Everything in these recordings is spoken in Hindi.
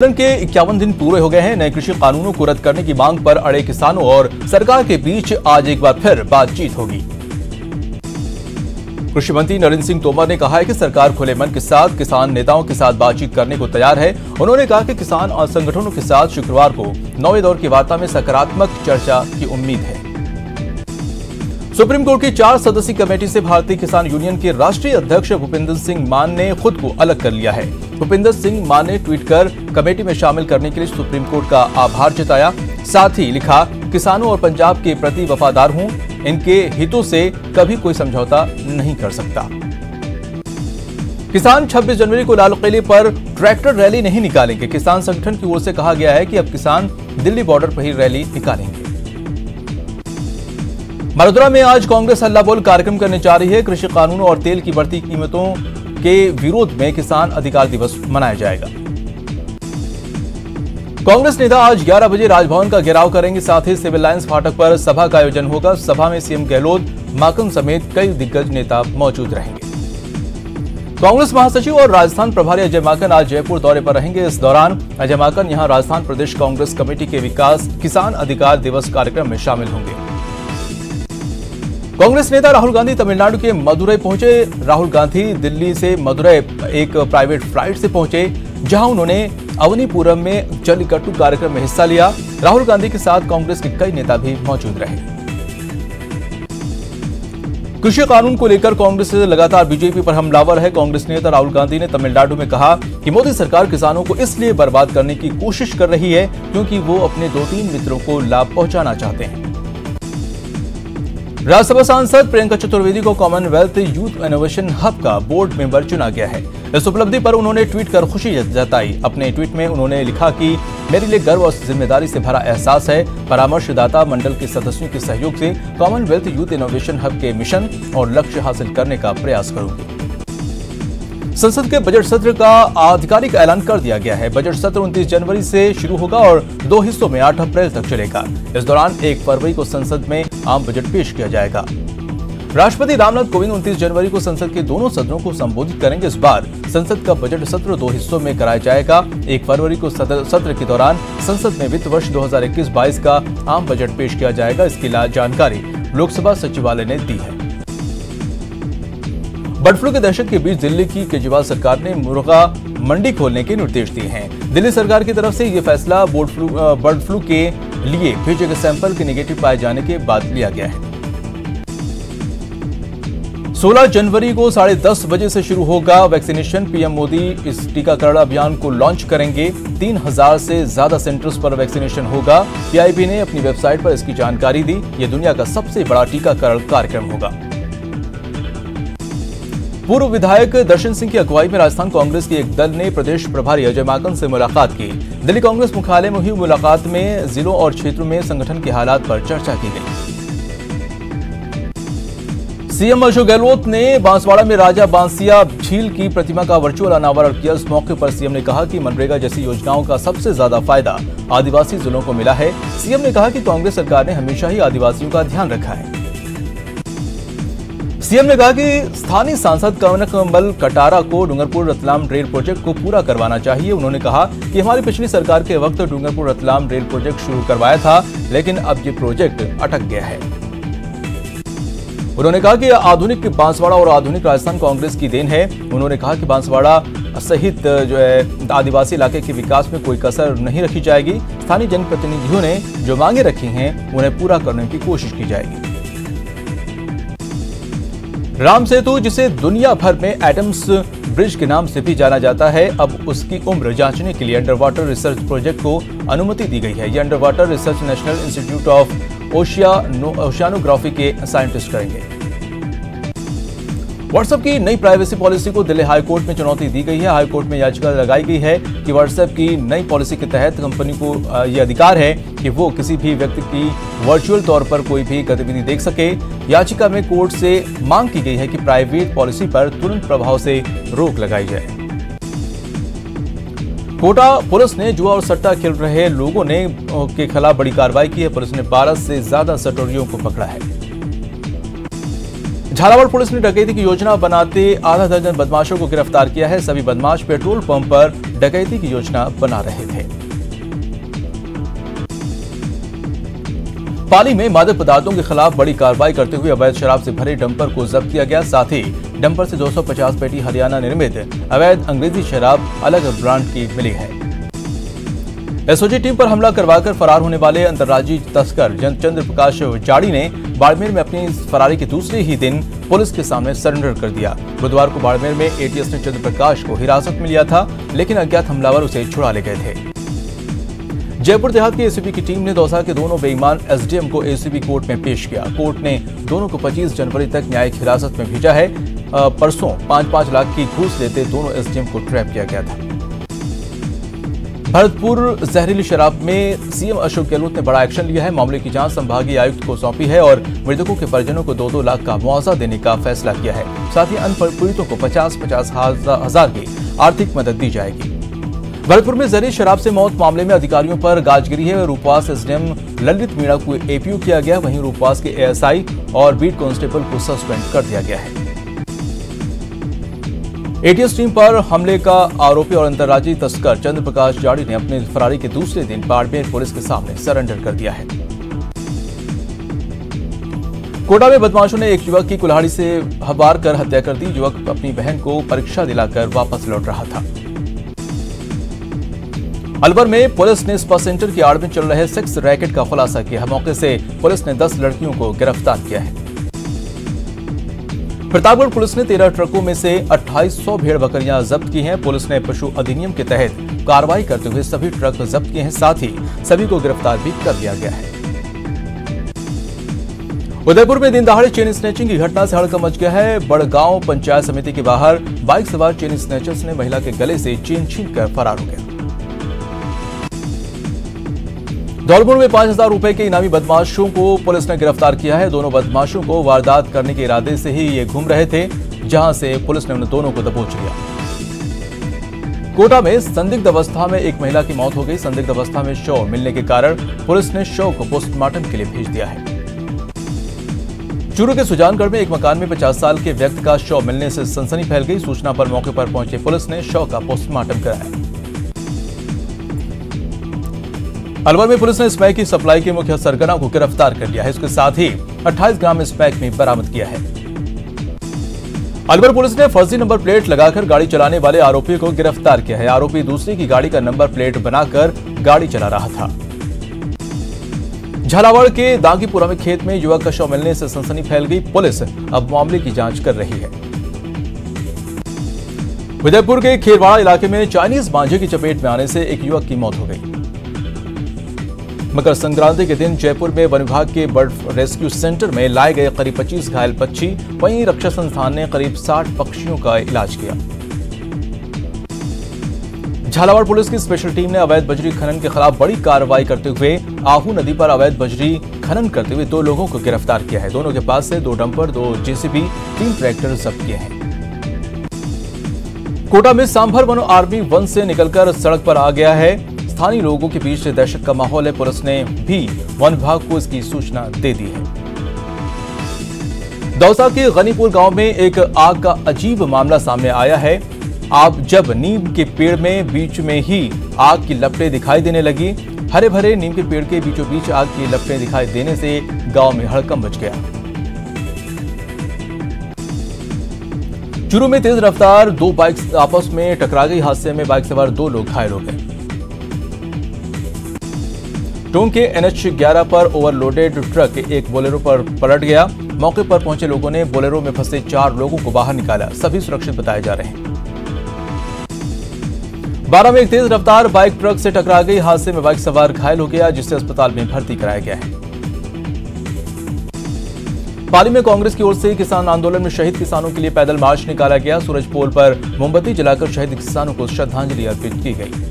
आंदोलन के 51 दिन पूरे हो गए हैं। नए कृषि कानूनों को रद्द करने की मांग पर अड़े किसानों और सरकार के बीच आज एक बार फिर बातचीत होगी। कृषि मंत्री नरेंद्र सिंह तोमर ने कहा है कि सरकार खुले मन के साथ किसान नेताओं के साथ बातचीत करने को तैयार है। उन्होंने कहा कि किसान और संगठनों के साथ शुक्रवार को 9वें दौर की वार्ता में सकारात्मक चर्चा की उम्मीद है। सुप्रीम कोर्ट की 4 सदस्यीय कमेटी से भारतीय किसान यूनियन के राष्ट्रीय अध्यक्ष भूपिंदर सिंह मान ने खुद को अलग कर लिया है। भूपिंदर सिंह मान ने ट्वीट कर कमेटी में शामिल करने के लिए सुप्रीम कोर्ट का आभार जताया। साथ ही लिखा, किसानों और पंजाब के प्रति वफादार हूं, इनके हितों से कभी कोई समझौता नहीं कर सकता। किसान 26 जनवरी को लाल किले पर ट्रैक्टर रैली नहीं निकालेंगे। किसान संगठन की ओर से कहा गया है कि अब किसान दिल्ली बॉर्डर पर ही रैली निकालेंगे। मरदुरा में आज कांग्रेस हल्ला बोल कार्यक्रम करने जा रही है। कृषि कानूनों और तेल की बढ़ती कीमतों के विरोध में किसान अधिकार दिवस मनाया जाएगा। कांग्रेस नेता आज 11 बजे राजभवन का घेराव करेंगे। साथ ही सिविल लाइंस फाटक पर सभा का आयोजन होगा। सभा में सीएम गहलोत, माकन समेत कई दिग्गज नेता मौजूद रहेंगे। कांग्रेस महासचिव और राजस्थान प्रभारी अजय माकन आज जयपुर दौरे पर रहेंगे। इस दौरान अजय माकन यहां राजस्थान प्रदेश कांग्रेस कमेटी के विकास किसान अधिकार दिवस कार्यक्रम में शामिल होंगे। कांग्रेस नेता राहुल गांधी तमिलनाडु के मदुरई पहुंचे। राहुल गांधी दिल्ली से मदुरई एक प्राइवेट फ्लाइट से पहुंचे, जहां उन्होंने अवनीपुरम में जल्लीकट्टू कार्यक्रम में हिस्सा लिया। राहुल गांधी के साथ कांग्रेस के कई नेता भी मौजूद रहे। कृषि कानून को लेकर कांग्रेस लगातार बीजेपी पर हमलावर है। कांग्रेस नेता राहुल गांधी ने तमिलनाडु में कहा कि मोदी सरकार किसानों को इसलिए बर्बाद करने की कोशिश कर रही है क्योंकि वो अपने 2-3 मित्रों को लाभ पहुंचाना चाहते हैं। राज्यसभा सांसद प्रियंका चतुर्वेदी को कॉमनवेल्थ यूथ इनोवेशन हब का बोर्ड मेंबर चुना गया है। इस उपलब्धि पर उन्होंने ट्वीट कर खुशी जताई। अपने ट्वीट में उन्होंने लिखा कि मेरे लिए गर्व और जिम्मेदारी से भरा एहसास है। परामर्शदाता मंडल के सदस्यों के सहयोग से कॉमनवेल्थ यूथ इनोवेशन हब के मिशन और लक्ष्य हासिल करने का प्रयास करूंगी। संसद के बजट सत्र का आधिकारिक ऐलान कर दिया गया है। बजट सत्र 29 जनवरी से शुरू होगा और 2 हिस्सों में 8 अप्रैल तक चलेगा। इस दौरान 1 फरवरी को संसद में आम बजट पेश किया जाएगा। राष्ट्रपति रामनाथ कोविंद 29 जनवरी को संसद के दोनों सदनों को संबोधित करेंगे। इस बार संसद का बजट सत्र 2 हिस्सों में कराया जाएगा। 1 फरवरी को सत्र के दौरान संसद में वित्त वर्ष 2021-22 का आम बजट पेश किया जाएगा। इसकी जानकारी लोकसभा सचिवालय ने दी है। बर्ड फ्लू के दहशत के बीच दिल्ली की केजरीवाल सरकार ने मुर्गा मंडी खोलने के निर्देश दिए हैं। दिल्ली सरकार की तरफ से यह फैसला बर्ड फ्लू के लिए भेजे गए सैंपल के नेगेटिव पाए जाने के बाद लिया गया है। 16 जनवरी को 10:30 बजे से शुरू होगा वैक्सीनेशन। पीएम मोदी इस टीकाकरण अभियान को लॉन्च करेंगे। 3000 से ज्यादा सेंटर्स पर वैक्सीनेशन होगा। पीआईबी ने अपनी वेबसाइट पर इसकी जानकारी दी। यह दुनिया का सबसे बड़ा टीकाकरण कार्यक्रम होगा। पूर्व विधायक दर्शन सिंह की अगुवाई में राजस्थान कांग्रेस के एक दल ने प्रदेश प्रभारी अजय माकन से मुलाकात की। दिल्ली कांग्रेस मुख्यालय में हुई मुलाकात में जिलों और क्षेत्रों में संगठन के हालात पर चर्चा की गई। सीएम अशोक गहलोत ने बांसवाड़ा में राजा बांसिया झील की प्रतिमा का वर्चुअल अनावरण किया। इस मौके पर सीएम ने कहा कि मनरेगा जैसी योजनाओं का सबसे ज्यादा फायदा आदिवासी जिलों को मिला है। सीएम ने कहा कि कांग्रेस सरकार ने हमेशा ही आदिवासियों का ध्यान रखा है। सीएम ने कहा कि स्थानीय सांसद कनकमल कटारा को डूंगरपुर रतलाम रेल प्रोजेक्ट को पूरा करवाना चाहिए। उन्होंने कहा कि हमारी पिछली सरकार के वक्त डूंगरपुर रतलाम रेल प्रोजेक्ट शुरू करवाया था, लेकिन अब ये प्रोजेक्ट अटक गया है। उन्होंने कहा कि आधुनिक बांसवाड़ा और आधुनिक राजस्थान कांग्रेस की देन है। उन्होंने कहा कि बांसवाड़ा सहित आदिवासी इलाके के विकास में कोई कसर नहीं रखी जाएगी। स्थानीय जनप्रतिनिधियों ने जो मांगे रखी हैं उन्हें पूरा करने की कोशिश की जाएगी। राम सेतु, जिसे दुनिया भर में एडम्स ब्रिज के नाम से भी जाना जाता है, अब उसकी उम्र जांचने के लिए अंडर वाटर रिसर्च प्रोजेक्ट को अनुमति दी गई है। यह under water research National Institute of Oceanography के साइंटिस्ट करेंगे। व्हाट्सएप की नई प्राइवेसी पॉलिसी को दिल्ली हाईकोर्ट में चुनौती दी गई है। हाईकोर्ट में याचिका लगाई गई है कि व्हाट्सएप की नई पॉलिसी के तहत कंपनी को यह अधिकार है कि वो किसी भी व्यक्ति की वर्चुअल तौर पर कोई भी गतिविधि देख सके। याचिका में कोर्ट से मांग की गई है कि प्राइवेट पॉलिसी पर तुरंत प्रभाव से रोक लगाई जाए। कोटा पुलिस ने जुआ और सट्टा खेल रहे लोगों के खिलाफ बड़ी कार्रवाई की है। पुलिस ने 12 से ज्यादा सटोरियों को पकड़ा है। झालावाड़ पुलिस ने डकैती की योजना बनाते आधा दर्जन बदमाशों को गिरफ्तार किया है। सभी बदमाश पेट्रोल पंप पर डकैती की योजना बना रहे थे। पाली में मादक पदार्थों के खिलाफ बड़ी कार्रवाई करते हुए अवैध शराब से भरे डंपर को जब्त किया गया। साथ ही डंपर से 250 पेटी हरियाणा निर्मित अवैध अंग्रेजी शराब अलग ब्रांड की मिली है। एसओजी टीम पर हमला करवाकर फरार होने वाले अंतर्राज्यीय तस्कर चंद्र प्रकाश जाड़ी ने बाड़मेर में अपनी फरारी के दूसरे ही दिन पुलिस के सामने सरेंडर कर दिया। बुधवार को बाड़मेर में एटीएस ने चंद्र प्रकाश को हिरासत में लिया था, लेकिन अज्ञात हमलावर उसे छुड़ा ले गए थे। जयपुर देहात की एसीबी की टीम ने दौसा के दोनों बेईमान एसडीएम को एसीबी कोर्ट में पेश किया। कोर्ट ने दोनों को 25 जनवरी तक न्यायिक हिरासत में भेजा है। परसों 5-5 लाख की घूस लेते दोनों एसडीएम को ट्रैप किया गया था। भरतपुर जहरीली शराब में सीएम अशोक गहलोत ने बड़ा एक्शन लिया है। मामले की जांच संभागीय आयुक्त को सौंपी है और मृतकों के परिजनों को 2-2 लाख का मुआवजा देने का फैसला किया है। साथ ही अन्य पीड़ितों को 50-50 हजार की आर्थिक मदद दी जाएगी। भरतपुर में जहरीली शराब से मौत मामले में अधिकारियों पर गाजगिरी है। रूपवास एसडीएम ललित मीणा को एपीओ किया गया, वहीं रूपवास के एएसआई और बीट कांस्टेबल को सस्पेंड कर दिया गया है। एटीएस टीम पर हमले का आरोपी और अंतर्राज्यीय तस्कर चंद्र प्रकाश जाड़ी ने अपनी फरारी के दूसरे दिन बाड़मेर पुलिस के सामने सरेंडर कर दिया है। कोटा में बदमाशों ने एक युवक की कुल्हाड़ी से वार कर हत्या कर दी। युवक अपनी बहन को परीक्षा दिलाकर वापस लौट रहा था। अलवर में पुलिस ने स्पा सेंटर की आड़ में चल रहे सेक्स रैकेट का खुलासा किया। मौके से पुलिस ने 10 लड़कियों को गिरफ्तार किया है। प्रतापगढ़ पुलिस ने 13 ट्रकों में से 2800 भेड़ बकरियां जब्त की हैं। पुलिस ने पशु अधिनियम के तहत कार्रवाई करते हुए सभी ट्रक जब्त किए हैं। साथ ही सभी को गिरफ्तार भी कर लिया गया है। उदयपुर में दिन दहाड़े चेन स्नैचिंग की घटना से हड़कंप मच गया है। बड़गांव पंचायत समिति के बाहर बाइक सवार चेन स्नैचर्स ने महिला के गले से चेन छीनकर फरार हो गया। धौलपुर में 5000 रुपए के इनामी बदमाशों को पुलिस ने गिरफ्तार किया है। दोनों बदमाशों को वारदात करने के इरादे से ही ये घूम रहे थे, जहां से पुलिस ने उन दोनों को दबोच लिया। कोटा में संदिग्ध अवस्था में एक महिला की मौत हो गई। संदिग्ध अवस्था में शव मिलने के कारण पुलिस ने शव को पोस्टमार्टम के लिए भेज दिया है। चूरू के सुजानगढ़ में एक मकान में 50 साल के व्यक्ति का शव मिलने से सनसनी फैल गई। सूचना पर मौके पर पहुंची पुलिस ने शव का पोस्टमार्टम कराया। अलवर में पुलिस ने स्मैक की सप्लाई के मुख्य सरगना को गिरफ्तार कर लिया है। इसके साथ ही 28 ग्राम स्मैक में बरामद किया है। अलवर पुलिस ने फर्जी नंबर प्लेट लगाकर गाड़ी चलाने वाले आरोपी को गिरफ्तार किया है। आरोपी दूसरे की गाड़ी का नंबर प्लेट बनाकर गाड़ी चला रहा था। झालावाड़ के दांगीपुरा में खेत में युवक का शव मिलने से सनसनी फैल गई। पुलिस अब मामले की जांच कर रही है। उदयपुर के खेरवाड़ा इलाके में चाइनीज मांझे की चपेट में आने से एक युवक की मौत हो गई। मकर संक्रांति के दिन जयपुर में वन विभाग के बर्ड रेस्क्यू सेंटर में लाए गए करीब 25 घायल पक्षी, वहीं रक्षा संस्थान ने करीब 60 पक्षियों का इलाज किया। झालावाड़ पुलिस की स्पेशल टीम ने अवैध बजरी खनन के खिलाफ बड़ी कार्रवाई करते हुए आहू नदी पर अवैध बजरी खनन करते हुए 2 लोगों को गिरफ्तार किया है। दोनों के पास से 2 डंपर, 2 जेसीबी, 3 ट्रैक्टर जब्त किए हैं। कोटा में सांभर वन आर्मी वन से निकलकर सड़क पर आ गया है। स्थानीय लोगों के बीच दहशत का माहौल है। पुलिस ने भी वन विभाग को इसकी सूचना दे दी है। दौसा के गनीपुर गांव में एक आग का अजीब मामला सामने आया है। जब नीम के पेड़ में बीच में ही आग की लपटें दिखाई देने लगी। हरे भरे नीम के पेड़ के बीचों बीच आग की लपटें दिखाई देने से गांव में हड़कंप मच गया। चूरू में तेज रफ्तार 2 बाइक आपस में टकरा गई। हादसे में बाइक सवार 2 लोग घायल हो गए। टोंक के NH 11 पर ओवरलोडेड ट्रक एक बोलेरो पर पलट गया। मौके पर पहुंचे लोगों ने बोलेरो में फंसे 4 लोगों को बाहर निकाला। सभी सुरक्षित बताए जा रहे हैं। 12 में एक तेज रफ्तार बाइक ट्रक से टकरा गई। हादसे में बाइक सवार घायल हो गया, जिसे अस्पताल में भर्ती कराया गया है। पाली में कांग्रेस की ओर से किसान आंदोलन में शहीद किसानों के लिए पैदल मार्च निकाला गया। सूरजपोल पर मोमबत्ती जलाकर शहीद किसानों को श्रद्धांजलि अर्पित की गई।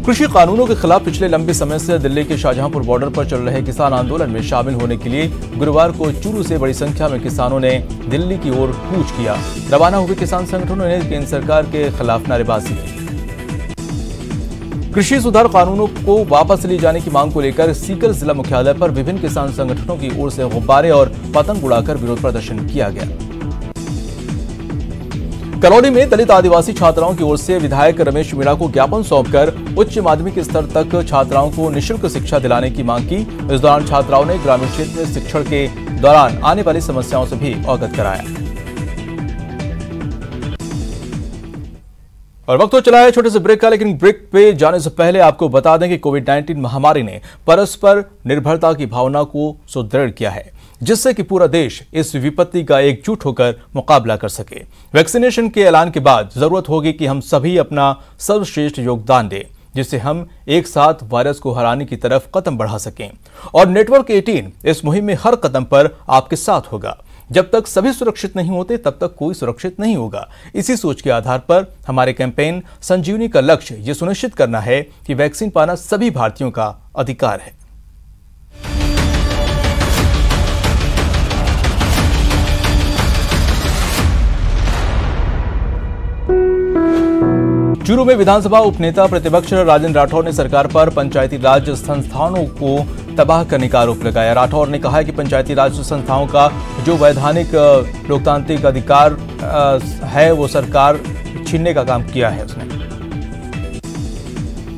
कृषि कानूनों के खिलाफ पिछले लंबे समय से दिल्ली के शाहजहांपुर बॉर्डर पर चल रहे किसान आंदोलन में शामिल होने के लिए गुरुवार को चूरू से बड़ी संख्या में किसानों ने दिल्ली की ओर कूच किया। रवाना हुए किसान संगठनों ने केंद्र सरकार के खिलाफ नारेबाजी की। कृषि सुधार कानूनों को वापस लिए जाने की मांग को लेकर सीकर जिला मुख्यालय पर विभिन्न किसान संगठनों की ओर से गुब्बारे और पतंग उड़ाकर विरोध प्रदर्शन किया गया। करौली में दलित आदिवासी छात्राओं की ओर से विधायक रमेश मीणा को ज्ञापन सौंपकर उच्च माध्यमिक स्तर तक छात्राओं को निःशुल्क शिक्षा दिलाने की मांग की। इस दौरान छात्राओं ने ग्रामीण क्षेत्र में शिक्षण के दौरान आने वाली समस्याओं से भी अवगत कराया। और वक्त तो चला है छोटे से ब्रेक का, लेकिन ब्रेक पे जाने से पहले आपको बता दें कि कोविड-19 महामारी ने परस्पर निर्भरता की भावना को सुदृढ़ किया है, जिससे कि पूरा देश इस विपत्ति का एकजुट होकर मुकाबला कर सके। वैक्सीनेशन के ऐलान के बाद जरूरत होगी कि हम सभी अपना सर्वश्रेष्ठ योगदान दें, जिससे हम एक साथ वायरस को हराने की तरफ कदम बढ़ा सकें। और नेटवर्क 18 इस मुहिम में हर कदम पर आपके साथ होगा। जब तक सभी सुरक्षित नहीं होते तब तक कोई सुरक्षित नहीं होगा। इसी सोच के आधार पर हमारे कैंपेन संजीवनी का लक्ष्य ये सुनिश्चित करना है कि वैक्सीन पाना सभी भारतीयों का अधिकार है। चूरू में विधानसभा उपनेता प्रतिपक्ष राजेंद्र राठौर ने सरकार पर पंचायती राज संस्थानों को तबाह करने का आरोप लगाया। राठौर ने कहा है कि पंचायती राज संस्थाओं का जो वैधानिक लोकतांत्रिक अधिकार है वो सरकार छीनने का काम किया है उसने।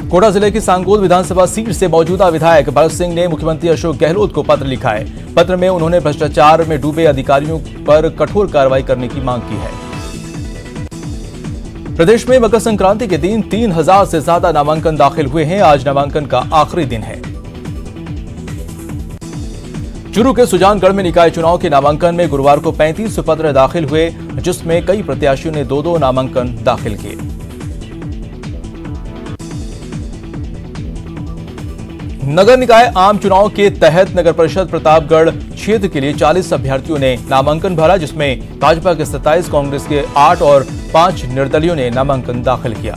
कोटा जिले की सांगोल विधानसभा सीट से मौजूदा विधायक भरत सिंह ने मुख्यमंत्री अशोक गहलोत को पत्र लिखा है। पत्र में उन्होंने भ्रष्टाचार में डूबे अधिकारियों पर कठोर कार्रवाई करने की मांग की है। प्रदेश में मकर संक्रांति के दिन 3000 से ज्यादा नामांकन दाखिल हुए हैं। आज नामांकन का आखिरी दिन है। चूरू के सुजानगढ़ में निकाय चुनाव के नामांकन में गुरुवार को 35 पत्र दाखिल हुए, जिसमें कई प्रत्याशियों ने 2-2 नामांकन दाखिल किए। नगर निकाय आम चुनाव के तहत नगर परिषद प्रतापगढ़ क्षेत्र के लिए 40 अभ्यर्थियों ने नामांकन भरा, जिसमें भाजपा के 27, कांग्रेस के 8 और 5 निर्दलीयों ने नामांकन दाखिल किया।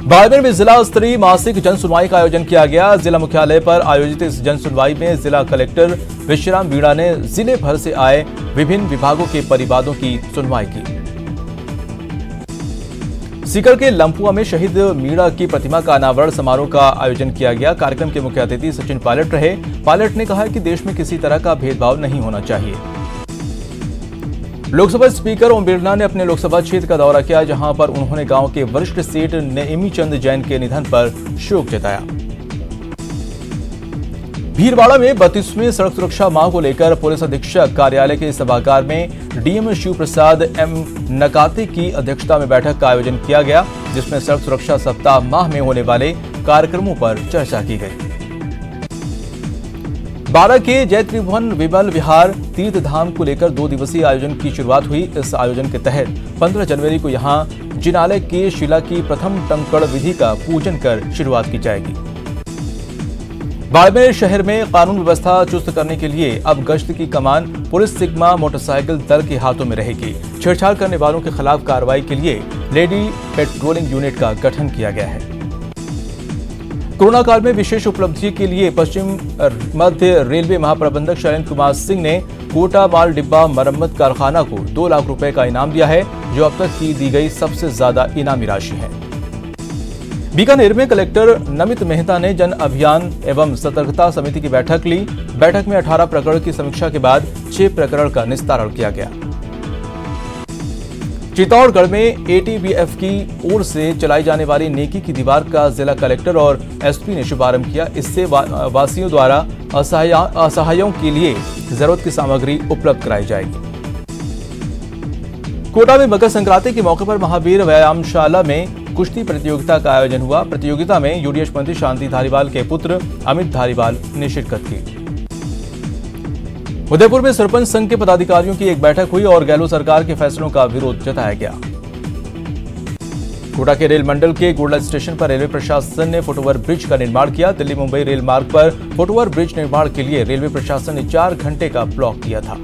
बाड़मेर में जिला स्तरीय मासिक जन सुनवाई का आयोजन किया गया। जिला मुख्यालय पर आयोजित इस जन सुनवाई में जिला कलेक्टर विश्राम मीणा ने जिले भर से आए विभिन्न विभागों के परिवादों की सुनवाई की। सीकर के लंपुआ में शहीद मीणा की प्रतिमा का अनावरण समारोह का आयोजन किया गया। कार्यक्रम के मुख्य अतिथि सचिन पायलट रहे। पायलट ने कहा कि देश में किसी तरह का भेदभाव नहीं होना चाहिए। लोकसभा स्पीकर ओम बिरला ने अपने लोकसभा क्षेत्र का दौरा किया, जहां पर उन्होंने गांव के वरिष्ठ सेठ नेमी चंद जैन के निधन पर शोक जताया। भीलवाड़ा में 32वें सड़क सुरक्षा माह को लेकर पुलिस अधीक्षक कार्यालय के सभागार में डीएम शिव प्रसाद एम नकाते की अध्यक्षता में बैठक का आयोजन किया गया, जिसमें सड़क सुरक्षा सप्ताह माह में होने वाले कार्यक्रमों पर चर्चा की गई। बारा के जय त्रिभुवन विमल विहार तीर्थ धाम को लेकर 2 दिवसीय आयोजन की शुरुआत हुई। इस आयोजन के तहत 15 जनवरी को यहां जिनालय के शिला की प्रथम टंकड़ विधि का पूजन कर शुरुआत की जाएगी। बाड़मेर शहर में कानून व्यवस्था चुस्त करने के लिए अब गश्त की कमान पुलिस सिग्मा मोटरसाइकिल दल के हाथों में रहेगी। छेड़छाड़ करने वालों के खिलाफ कार्रवाई के लिए लेडी पेट्रोलिंग यूनिट का गठन किया गया है। कोरोना काल में विशेष उपलब्धि के लिए पश्चिम मध्य रेलवे महाप्रबंधक शैलेंद्र कुमार सिंह ने कोटा माल डिब्बा मरम्मत कारखाना को 2 लाख रुपए का इनाम दिया है, जो अब तक की दी गई सबसे ज्यादा इनामी राशि है। बीकानेर में कलेक्टर नमित मेहता ने जन अभियान एवं सतर्कता समिति की बैठक ली। बैठक में 18 प्रकरण की समीक्षा के बाद 6 प्रकरण का निस्तारण किया गया। चित्तौड़गढ़ में एटीबीएफ की ओर से चलाई जाने वाली नेकी की दीवार का जिला कलेक्टर और एसपी ने शुभारंभ किया। इससे वासियों द्वारा असहायों के लिए जरूरत की सामग्री उपलब्ध कराई जाएगी। कोटा में मकर संक्रांति के मौके पर महावीर व्यायामशाला में कुश्ती प्रतियोगिता का आयोजन हुआ। प्रतियोगिता में यूडीएच मंत्री शांति धारीवाल के पुत्र अमित धारीवाल ने शिरकत की। उदयपुर में सरपंच संघ के पदाधिकारियों की एक बैठक हुई और गहलोत सरकार के फैसलों का विरोध जताया गया। कोटा के रेल मंडल के गोडला स्टेशन पर रेलवे प्रशासन ने फुटओवर ब्रिज का निर्माण किया। दिल्ली मुंबई रेल मार्ग पर फुटओवर ब्रिज निर्माण के लिए रेलवे प्रशासन ने 4 घंटे का ब्लॉक किया था।